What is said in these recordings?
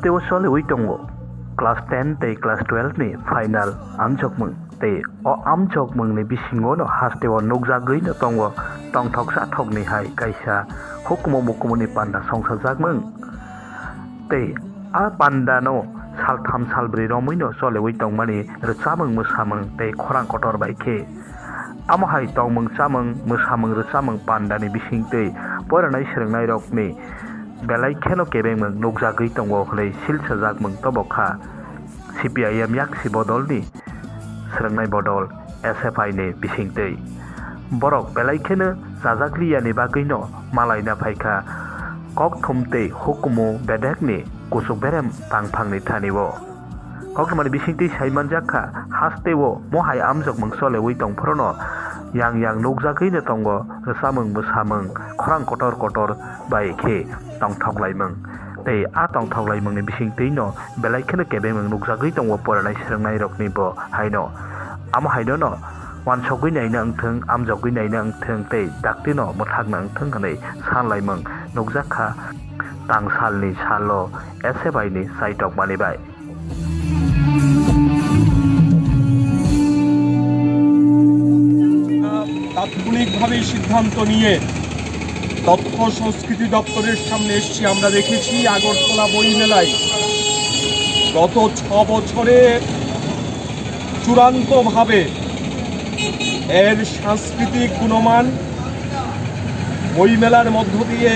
हास्टेव सले उइटंगो क्लास 10 ते क्लास 12 नि फाइनल आमजोगमों ते अ आमजोगमोंनि बिसिङावनो हास्टेव नुगजागैनो दंगो तंथकसा थगनि हाय कायसा हुकुमो मुकुमनि पान्डा संसारजागमों ते आ पान्डानो सालथाम सालब्रै रमैनो सले उइटंमानि रचामों मोसामों ते खरां कटर बायखे आमहाय तंमों चामों मोसामों रचामों पान्डानि बिसिंतै फरायनाय सोलोंनाय रकनि बेलायखेनो केबेंमों नुगजागै दंगो हलै सिलसाजागमों तबखा CPIM याक्सि बदलनि सोलोंनाय बदल SFI नि बिसिंतै बरक बेलायखेनो जाजाग्लियानि बागैनो मालायना फायखा कक थुमतै हुकुमो बेदेकनि कुसुक बेरेम पांफांनि थानिवो ककमानि बिसिंतै साइमान जाखा हास्टेवो महाय आमजोगमों सले उइटंफोरनो yang नुगजागैनो दंगो रचामों मोसामों खरां कटर कटर बायखे तंथगलायमों ते आ तंथगलायमोंनि बिसिंतैनो बेलायखेनो केबेमों नुगजागै दंगो फरायनाय सोलोंनाय रकनिबो हायनो आमहायनो न वानसगै नायनो अंथों आमजगै नायनो अंथों ते दाक्तिनो मोथागनो अंथों हनै सानलायमों नुगजाखा तांसालनि सालो SFI नि साइटक मानिबाय তাৎক্ষণিকভাবে সিদ্ধান্ত নিয়ে তথ্য সংস্কৃতি দপ্তরের সামনে এসেছি। আমরা দেখেছি আগরতলা বই মেলায় গত 6 বছরে চূড়ান্তভাবে এর সাংস্কৃতিক গুণমান বইমেলার মধ্য দিয়ে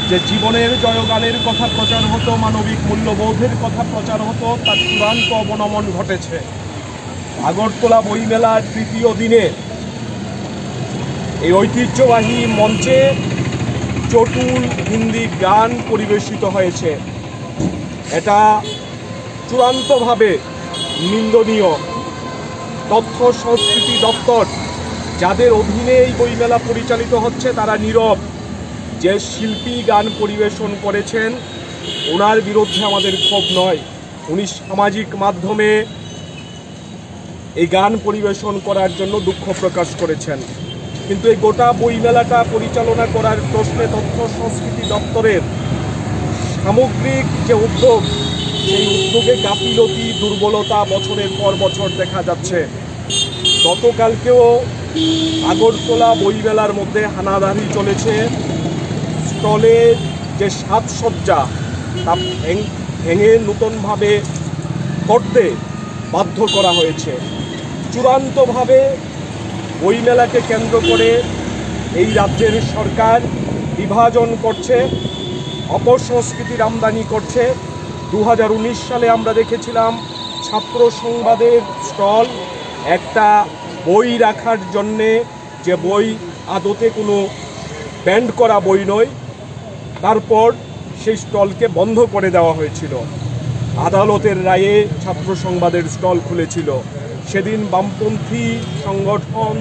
যে জীবনের জয়গানের কথা প্রচার হতো, মানবিক মূল্যবোধের কথা প্রচার হতো, তার চূড়ান্ত অবনমন ঘটেছে। আগরতলা বইমেলার তৃতীয় দিনে এই ঐতিহ্যবাহী মঞ্চে চটুল হিন্দি গান পরিবেশিত হয়েছে। এটা চূড়ান্তভাবে নিন্দনীয়। তথ্য সংস্কৃতি দপ্তর যাদের অধীনে এই বইমেলা পরিচালিত হচ্ছে তারা নীরব। যে শিল্পী গান পরিবেশন করেছেন ওনার বিরুদ্ধে আমাদের ক্ষোভ নয়, উনি সামাজিক মাধ্যমে এই গান পরিবেশন করার জন্য দুঃখ প্রকাশ করেছেন। কিন্তু এই গোটা বইমেলাটা পরিচালনা করার প্রশ্নে তথ্য সংস্কৃতি দপ্তরের সামগ্রিক যে উদ্যোগ, সেই উদ্যোগে গাফিলতি দুর্বলতা বছরের পর বছর দেখা যাচ্ছে। গতকালকেও আগরতলা বইমেলার মধ্যে হানাদারি চলেছে। স্টলের যে সাজসজ্জা তা ভেঙে নতুনভাবে করতে বাধ্য করা হয়েছে। চূড়ান্তভাবে বইমেলাকে কেন্দ্র করে এই রাজ্যের সরকার বিভাজন করছে, অপসংস্কৃতির আমদানি করছে। 2019 সালে আমরা দেখেছিলাম ছাত্র সংবাদের স্টল, একটা বই রাখার জন্যে যে বই আদতে কোনো ব্যান্ড করা বই নয়, তারপর সেই স্টলকে বন্ধ করে দেওয়া হয়েছিল। আদালতের রায়ে ছাত্র সংবাদের স্টল খুলেছিল। সেদিন বামপন্থী সংগঠন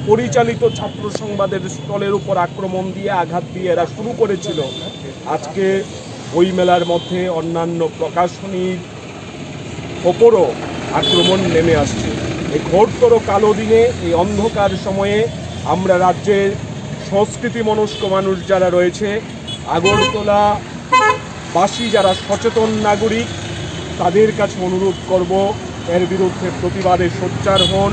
পরিচালিত ছাত্র সংবাদের স্টলের উপর আক্রমণ দিয়ে আঘাত দিয়ে এরা শুরু করেছিল। আজকে বইমেলার মধ্যে অন্যান্য প্রকাশনীর ওপরও আক্রমণ নেমে আসছে। এই ঘোরতর কালো দিনে, এই অন্ধকার সময়ে আমরা রাজ্যের সংস্কৃতি মনস্ক মানুষ যারা রয়েছে, আগরতলাবাসী যারা সচেতন নাগরিক, তাদের কাছে অনুরোধ করব এর বিরুদ্ধে প্রতিবাদে সোচ্চার হন।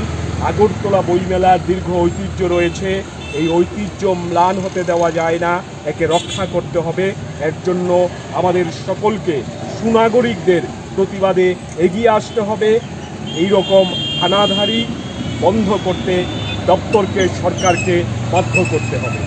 আগরতলা বইমেলার দীর্ঘ ঐতিহ্য রয়েছে, এই ঐতিহ্য ম্লান হতে দেওয়া যায় না, একে রক্ষা করতে হবে। এর জন্য আমাদের সকলকে সুনাগরিকদের প্রতিবাদে এগিয়ে আসতে হবে। এই রকম হানাদারি বন্ধ করতে দপ্তরকে, সরকারকে বাধ্য করতে হবে।